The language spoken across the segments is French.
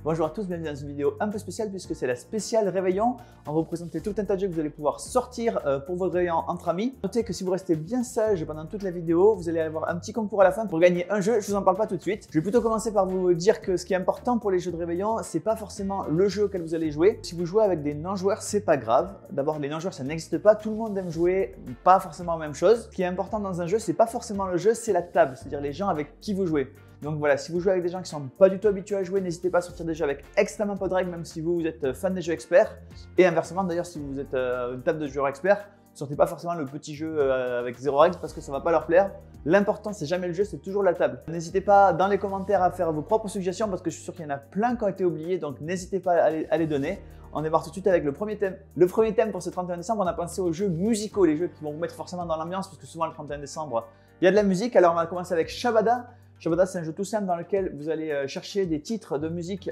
Bonjour à tous, bienvenue dans une vidéo un peu spéciale puisque c'est la spéciale réveillon. On va vous présenter tout un tas de jeux que vous allez pouvoir sortir pour votre réveillon entre amis. Notez que si vous restez bien sage pendant toute la vidéo, vous allez avoir un petit concours à la fin pour gagner un jeu. Je vous en parle pas tout de suite. Je vais plutôt commencer par vous dire que ce qui est important pour les jeux de réveillon, c'est pas forcément le jeu auquel vous allez jouer. Si vous jouez avec des non-joueurs, c'est pas grave. D'abord, les non-joueurs, ça n'existe pas. Tout le monde aime jouer, pas forcément la même chose. Ce qui est important dans un jeu, c'est pas forcément le jeu, c'est la table, c'est-à-dire les gens avec qui vous jouez. Donc voilà, si vous jouez avec des gens qui ne sont pas du tout habitués à jouer, n'hésitez pas à sortir des jeux avec extrêmement peu de règles, même si vous êtes fan des jeux experts. Et inversement, d'ailleurs, si vous êtes une table de joueurs experts, sortez pas forcément le petit jeu avec zéro règle parce que ça ne va pas leur plaire. L'important, c'est jamais le jeu, c'est toujours la table. N'hésitez pas dans les commentaires à faire vos propres suggestions parce que je suis sûr qu'il y en a plein qui ont été oubliés, donc n'hésitez pas à les donner. On démarre tout de suite avec le premier thème. Le premier thème pour ce 31 décembre, on a pensé aux jeux musicaux, les jeux qui vont vous mettre forcément dans l'ambiance parce que souvent le 31 décembre, il y a de la musique. Alors on va commencer avec Shabada. Shabada, c'est un jeu tout simple dans lequel vous allez chercher des titres de musique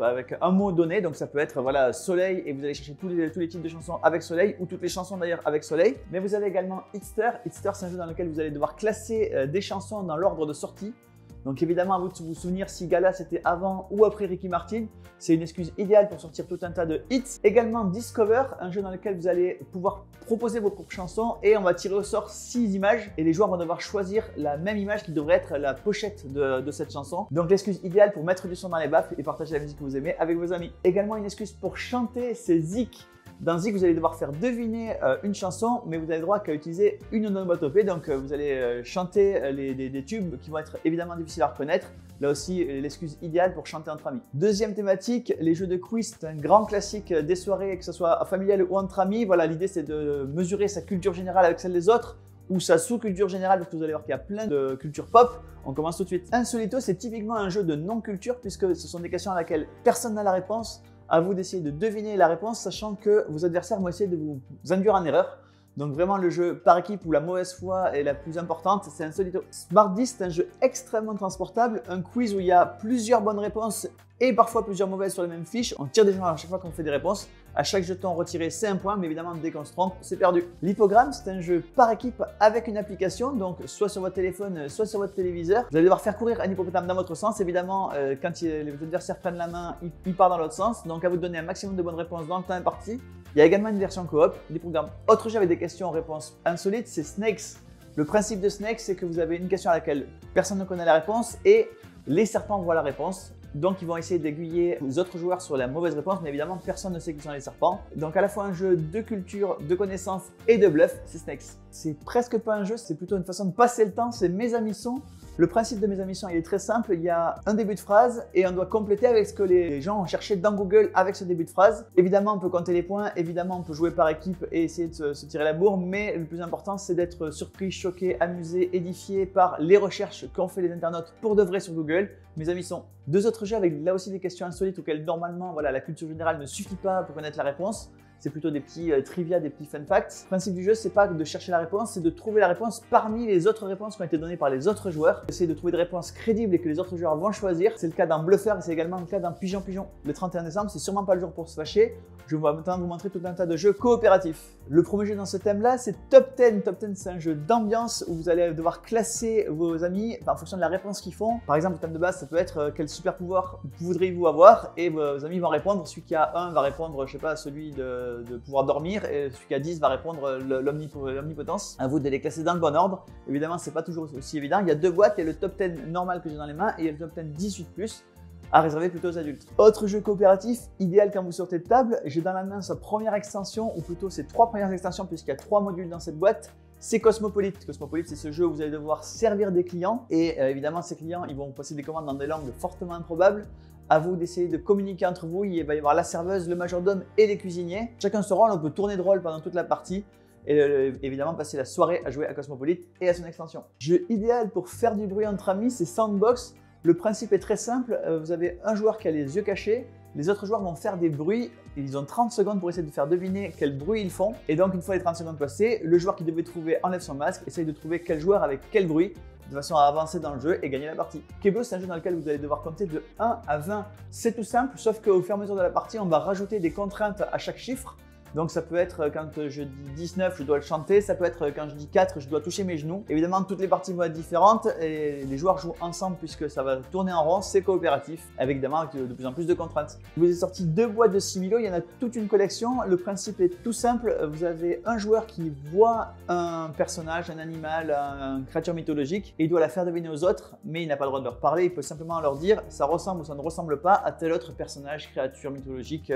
avec un mot donné. Donc ça peut être voilà, soleil et vous allez chercher tous les titres de chansons avec soleil ou toutes les chansons d'ailleurs avec soleil. Mais vous avez également Hitster. Hitster, c'est un jeu dans lequel vous allez devoir classer des chansons dans l'ordre de sortie. Donc évidemment, à vous de vous souvenir si Gala c'était avant ou après Ricky Martin. C'est une excuse idéale pour sortir tout un tas de hits. Également Discover, un jeu dans lequel vous allez pouvoir proposer vos propres chansons et on va tirer au sort 6 images et les joueurs vont devoir choisir la même image qui devrait être la pochette de cette chanson. Donc l'excuse idéale pour mettre du son dans les baffles et partager la musique que vous aimez avec vos amis. Également une excuse pour chanter, c'est Zik. Dans Zik, vous allez devoir faire deviner une chanson, mais vous avez droit qu'à utiliser une onomatopée. Donc vous allez chanter des tubes qui vont être évidemment difficiles à reconnaître. Là aussi, l'excuse idéale pour chanter entre amis. Deuxième thématique, les jeux de quiz. C'est un grand classique des soirées, que ce soit familiales ou entre amis. Voilà, l'idée c'est de mesurer sa culture générale avec celle des autres ou sa sous-culture générale, parce que vous allez voir qu'il y a plein de cultures pop. On commence tout de suite. Insolito, c'est typiquement un jeu de non-culture puisque ce sont des questions à laquelle personne n'a la réponse. À vous d'essayer de deviner la réponse, sachant que vos adversaires vont essayer de vous induire en erreur. Donc vraiment le jeu par équipe où la mauvaise foi est la plus importante, c'est Insolito. Smart 10, c'est un jeu extrêmement transportable, un quiz où il y a plusieurs bonnes réponses et parfois plusieurs mauvaises sur les mêmes fiches. On tire des gens à chaque fois qu'on fait des réponses. À chaque jeton retiré, c'est un point, mais évidemment, dès qu'on se trompe, c'est perdu. L'Hippogramme, c'est un jeu par équipe avec une application, donc soit sur votre téléphone, soit sur votre téléviseur. Vous allez devoir faire courir un hippopotame dans votre sens. Évidemment, quand les adversaires prennent la main, il part dans l'autre sens. Donc, à vous de donner un maximum de bonnes réponses dans le temps imparti. Il y a également une version coop. L'Hippogramme. Autre jeu avec des questions-réponses insolites, c'est Snakes. Le principe de Snakes, c'est que vous avez une question à laquelle personne ne connaît la réponse et les serpents voient la réponse. Donc ils vont essayer d'aiguiller les autres joueurs sur la mauvaise réponse, mais évidemment personne ne sait qui sont les serpents. Donc à la fois un jeu de culture, de connaissances et de bluff, c'est Snakes. C'est presque pas un jeu, c'est plutôt une façon de passer le temps, c'est Mes amis sont. Le principe de Mes amis sont, il est très simple, il y a un début de phrase et on doit compléter avec ce que les gens ont cherché dans Google avec ce début de phrase. Évidemment on peut compter les points, évidemment on peut jouer par équipe et essayer de se tirer la bourre, mais le plus important c'est d'être surpris, choqué, amusé, édifié par les recherches qu'ont fait les internautes pour de vrai sur Google. Mes amis sont. Deux autres jeux avec là aussi des questions insolites auxquelles normalement voilà, la culture générale ne suffit pas pour connaître la réponse. C'est plutôt des petits trivia, des petits fun facts. Le principe du jeu, c'est pas de chercher la réponse, c'est de trouver la réponse parmi les autres réponses qui ont été données par les autres joueurs. Essayer de trouver des réponses crédibles et que les autres joueurs vont choisir. C'est le cas d'un bluffeur et c'est également le cas d'un pigeon-pigeon. Le 31 décembre, c'est sûrement pas le jour pour se fâcher. Je vais maintenant vous montrer tout un tas de jeux coopératifs. Le premier jeu dans ce thème-là, c'est Top 10. Top 10, c'est un jeu d'ambiance où vous allez devoir classer vos amis en fonction de la réponse qu'ils font. Par exemple, le thème de base, ça peut être quel super pouvoir voudriez-vous avoir et vos amis vont répondre. Celui qui a 1 va répondre, je sais pas, celui de pouvoir dormir et celui qui a 10 va répondre l'omnipotence. À vous de les classer dans le bon ordre. Évidemment, c'est pas toujours aussi évident. Il y a deux boîtes, il y a le Top 10 normal que j'ai dans les mains et il y a le Top 10 18+. À réserver plutôt aux adultes. Autre jeu coopératif, idéal quand vous sortez de table, j'ai dans la main sa première extension, ou plutôt ses 3 premières extensions puisqu'il y a 3 modules dans cette boîte. C'est Cosmopolite. Cosmopolite, c'est ce jeu où vous allez devoir servir des clients et évidemment ces clients, ils vont passer des commandes dans des langues fortement improbables. À vous d'essayer de communiquer entre vous, il va y avoir la serveuse, le majordome et les cuisiniers. Chacun son rôle, on peut tourner de rôle pendant toute la partie. Et évidemment passer la soirée à jouer à Cosmopolite et à son extension. Jeu idéal pour faire du bruit entre amis, c'est Soundbox. Le principe est très simple, vous avez un joueur qui a les yeux cachés, les autres joueurs vont faire des bruits, ils ont 30 secondes pour essayer de faire deviner quel bruit ils font, et donc une fois les 30 secondes passées, le joueur qui devait trouver enlève son masque, essaye de trouver quel joueur avec quel bruit, de façon à avancer dans le jeu et gagner la partie. Kebo, c'est un jeu dans lequel vous allez devoir compter de 1 à 20, c'est tout simple, sauf qu'au fur et à mesure de la partie, on va rajouter des contraintes à chaque chiffre, Donc ça peut être quand je dis 19, je dois le chanter, ça peut être quand je dis 4, je dois toucher mes genoux. Évidemment, toutes les parties vont être différentes et les joueurs jouent ensemble puisque ça va tourner en rond, c'est coopératif, avec évidemment avec de plus en plus de contraintes. Je vous ai sorti 2 boîtes de Similo, il y en a toute une collection. Le principe est tout simple, vous avez un joueur qui voit un personnage, un animal, une créature mythologique et il doit la faire deviner aux autres, mais il n'a pas le droit de leur parler, il peut simplement leur dire ça ressemble ou ça ne ressemble pas à tel autre personnage, créature mythologique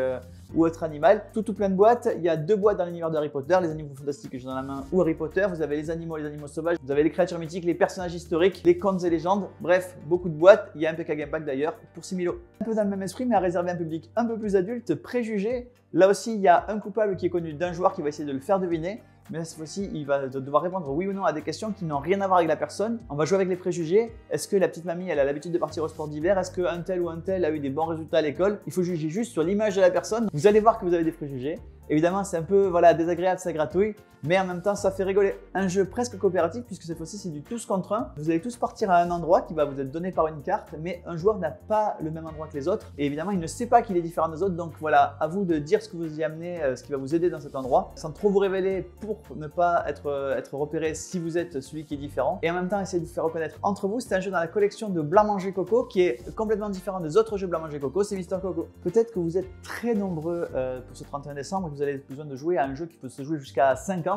ou autre animal. Tout plein de boîtes, il y a 2 boîtes dans l'univers de Harry Potter, les animaux fantastiques que j'ai dans la main ou Harry Potter, vous avez les animaux sauvages, vous avez les créatures mythiques, les personnages historiques, les contes et légendes, bref, beaucoup de boîtes, il y a un PK Game Pack d'ailleurs pour Similo. Un peu dans le même esprit mais à réserver un public un peu plus adulte, préjugé. Là aussi, il y a un coupable qui est connu d'un joueur qui va essayer de le faire deviner. Mais cette fois-ci, il va devoir répondre oui ou non à des questions qui n'ont rien à voir avec la personne. On va jouer avec les préjugés. Est-ce que la petite mamie, elle a l'habitude de partir au sport d'hiver? Est-ce qu'un tel ou un tel a eu des bons résultats à l'école? Il faut juger juste sur l'image de la personne. Vous allez voir que vous avez des préjugés. Évidemment, c'est un peu désagréable, ça gratouille, mais en même temps, ça fait rigoler. Un jeu presque coopératif puisque cette fois-ci, c'est du tous contre un. Vous allez tous partir à un endroit qui va vous être donné par une carte, mais un joueur n'a pas le même endroit que les autres. Et évidemment, il ne sait pas qu'il est différent des autres. Donc voilà, à vous de dire ce que vous y amenez, ce qui va vous aider dans cet endroit, sans trop vous révéler pour ne pas être repéré si vous êtes celui qui est différent. Et en même temps, essayez de vous faire reconnaître entre vous. C'est un jeu dans la collection de Blanc Manger Coco qui est complètement différent des autres jeux Blanc Manger Coco, c'est Mister Coco. Peut-être que vous êtes très nombreux pour ce 31 décembre et que vous avez besoin de jouer à un jeu qui peut se jouer jusqu'à 50.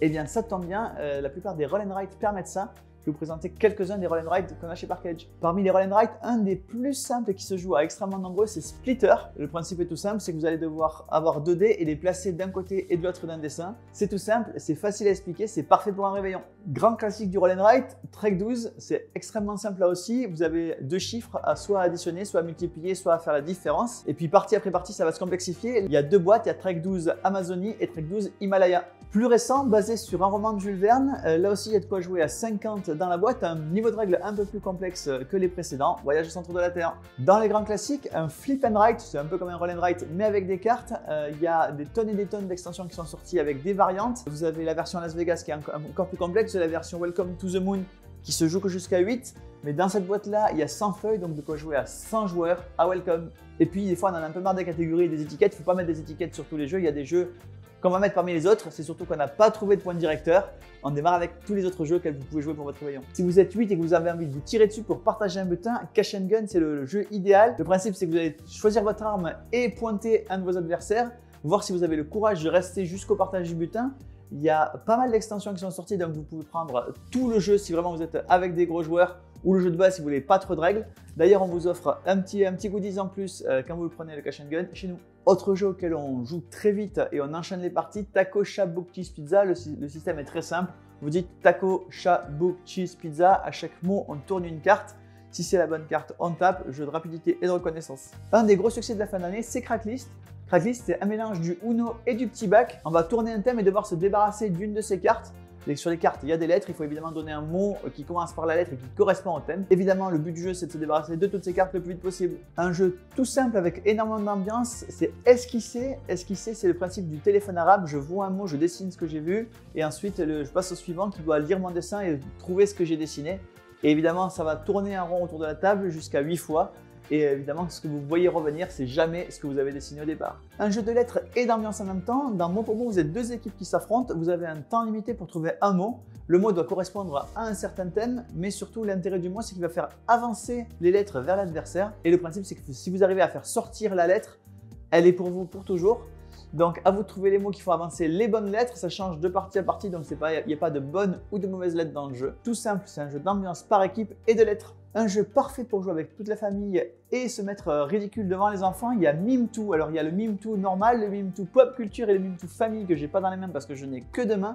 Eh bien, ça tombe bien, la plupart des Roll & Write permettent ça. Je vais vous présenter quelques-uns des Roll & Write qu'on a chez Parkage. Parmi les Roll & Write, un des plus simples et qui se joue à extrêmement nombreux, c'est Splitter. Le principe est tout simple, c'est que vous allez devoir avoir 2 dés et les placer d'un côté et de l'autre d'un dessin. C'est tout simple, c'est facile à expliquer, c'est parfait pour un réveillon. Grand classique du Roll & Write, Trek 12, c'est extrêmement simple là aussi. Vous avez 2 chiffres à soit additionner, soit à multiplier, soit à faire la différence. Et puis partie après partie, ça va se complexifier. Il y a 2 boîtes, il y a Trek 12 Amazonie et Trek 12 Himalaya. Plus récent, basé sur un roman de Jules Verne, là aussi il y a de quoi jouer à 50 dans la boîte, un niveau de règles un peu plus complexe que les précédents, Voyage au centre de la Terre. Dans les grands classiques, un Flip and Write, c'est un peu comme un Roll & Write mais avec des cartes, il y a des tonnes et des tonnes d'extensions qui sont sorties avec des variantes. Vous avez la version Las Vegas qui est encore plus complexe, la version Welcome to the Moon qui se joue que jusqu'à 8, mais dans cette boîte-là, il y a 100 feuilles, donc de quoi jouer à 100 joueurs à Welcome. Et puis des fois, on en a un peu marre des catégories et des étiquettes, il ne faut pas mettre des étiquettes sur tous les jeux, il y a des jeux qu'on va mettre parmi les autres, c'est surtout qu'on n'a pas trouvé de point directeur. On démarre avec tous les autres jeux que vous pouvez jouer pour votre réveillon. Si vous êtes 8 et que vous avez envie de vous tirer dessus pour partager un butin, Cash and Gun, c'est le jeu idéal. Le principe, c'est que vous allez choisir votre arme et pointer un de vos adversaires, voir si vous avez le courage de rester jusqu'au partage du butin. Il y a pas mal d'extensions qui sont sorties, donc vous pouvez prendre tout le jeu si vraiment vous êtes avec des gros joueurs ou le jeu de base si vous voulez pas trop de règles. D'ailleurs, on vous offre un petit goodies en plus quand vous le prenez le Cash and Gun chez nous. Autre jeu auquel on joue très vite et on enchaîne les parties, Taco, Chat, Book, Cheese, Pizza. Le système est très simple. Vous dites Taco, Chat, Book, Cheese, Pizza. À chaque mot, on tourne une carte. Si c'est la bonne carte, on tape. Jeu de rapidité et de reconnaissance. Un des gros succès de la fin d'année, c'est Cracklist. Cracklist, c'est un mélange du Uno et du petit bac. On va tourner un thème et devoir se débarrasser d'une de ces cartes. Et sur les cartes, il y a des lettres, il faut évidemment donner un mot qui commence par la lettre et qui correspond au thème. Évidemment, le but du jeu, c'est de se débarrasser de toutes ces cartes le plus vite possible. Un jeu tout simple avec énormément d'ambiance, c'est esquisser. Esquisser, c'est le principe du téléphone arabe. Je vois un mot, je dessine ce que j'ai vu et ensuite je passe au suivant qui doit lire mon dessin et trouver ce que j'ai dessiné. Et évidemment, ça va tourner un rond autour de la table jusqu'à 8 fois. Et évidemment, ce que vous voyez revenir, c'est jamais ce que vous avez dessiné au départ. Un jeu de lettres et d'ambiance en même temps. Dans Mot pour mot, vous êtes 2 équipes qui s'affrontent. Vous avez un temps limité pour trouver un mot. Le mot doit correspondre à un certain thème, mais surtout l'intérêt du mot, c'est qu'il va faire avancer les lettres vers l'adversaire. Et le principe, c'est que si vous arrivez à faire sortir la lettre, elle est pour vous pour toujours. Donc à vous de trouver les mots qui font avancer les bonnes lettres, ça change de partie à partie, donc il n'y a pas de bonnes ou de mauvaises lettres dans le jeu. Tout simple, c'est un jeu d'ambiance par équipe et de lettres. Un jeu parfait pour jouer avec toute la famille et se mettre ridicule devant les enfants. Il y a Mime2, alors il y a le Mime2 normal, le Mime2 pop culture et le Mime2 famille que j'ai pas dans les mains parce que je n'ai que 2 mains.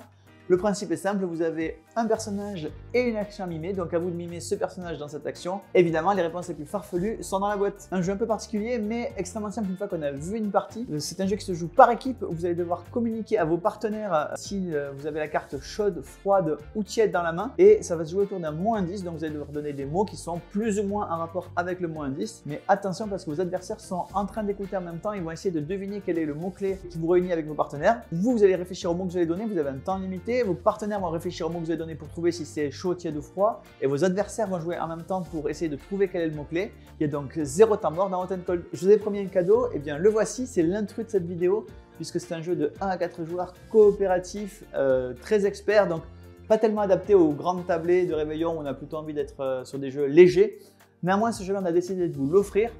Le principe est simple, vous avez un personnage et une action à mimer, donc à vous de mimer ce personnage dans cette action. Évidemment, les réponses les plus farfelues sont dans la boîte. Un jeu un peu particulier, mais extrêmement simple une fois qu'on a vu une partie. C'est un jeu qui se joue par équipe, où vous allez devoir communiquer à vos partenaires si vous avez la carte chaude, froide ou tiède dans la main. Et ça va se jouer autour d'un -10, donc vous allez devoir donner des mots qui sont plus ou moins en rapport avec le -10. Mais attention parce que vos adversaires sont en train d'écouter en même temps, ils vont essayer de deviner quel est le mot-clé qui vous réunit avec vos partenaires. Vous allez réfléchir au mot que vous allez donner, vous avez un temps limité. Vos partenaires vont réfléchir au mot que vous avez donné pour trouver si c'est chaud, tiède ou froid. Et vos adversaires vont jouer en même temps pour essayer de trouver quel est le mot-clé. Il y a donc 0 temps mort dans Hot & Cold. Je vous ai promis un cadeau, et bien le voici, c'est l'intrus de cette vidéo. puisque c'est un jeu de 1 à 4 joueurs coopératif, très expert, donc pas tellement adapté aux grandes tablées de réveillon où on a plutôt envie d'être sur des jeux légers. Néanmoins, ce jeu-là, on a décidé de vous l'offrir.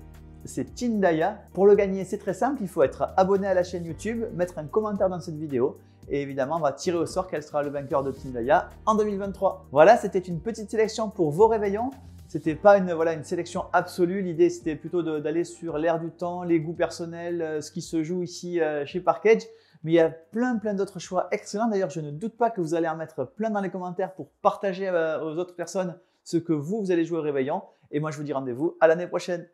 C'est Tindaya. Pour le gagner, c'est très simple. Il faut être abonné à la chaîne YouTube, mettre un commentaire dans cette vidéo et évidemment, on va tirer au sort quel sera le vainqueur de Tindaya en 2023. Voilà, c'était une petite sélection pour vos réveillons. C'était pas une sélection absolue. L'idée, c'était plutôt d'aller sur l'air du temps, les goûts personnels, ce qui se joue ici chez Parkedge. Mais il y a plein d'autres choix excellents. D'ailleurs, je ne doute pas que vous allez en mettre plein dans les commentaires pour partager aux autres personnes ce que vous allez jouer au réveillon. Et moi, je vous dis rendez-vous à l'année prochaine.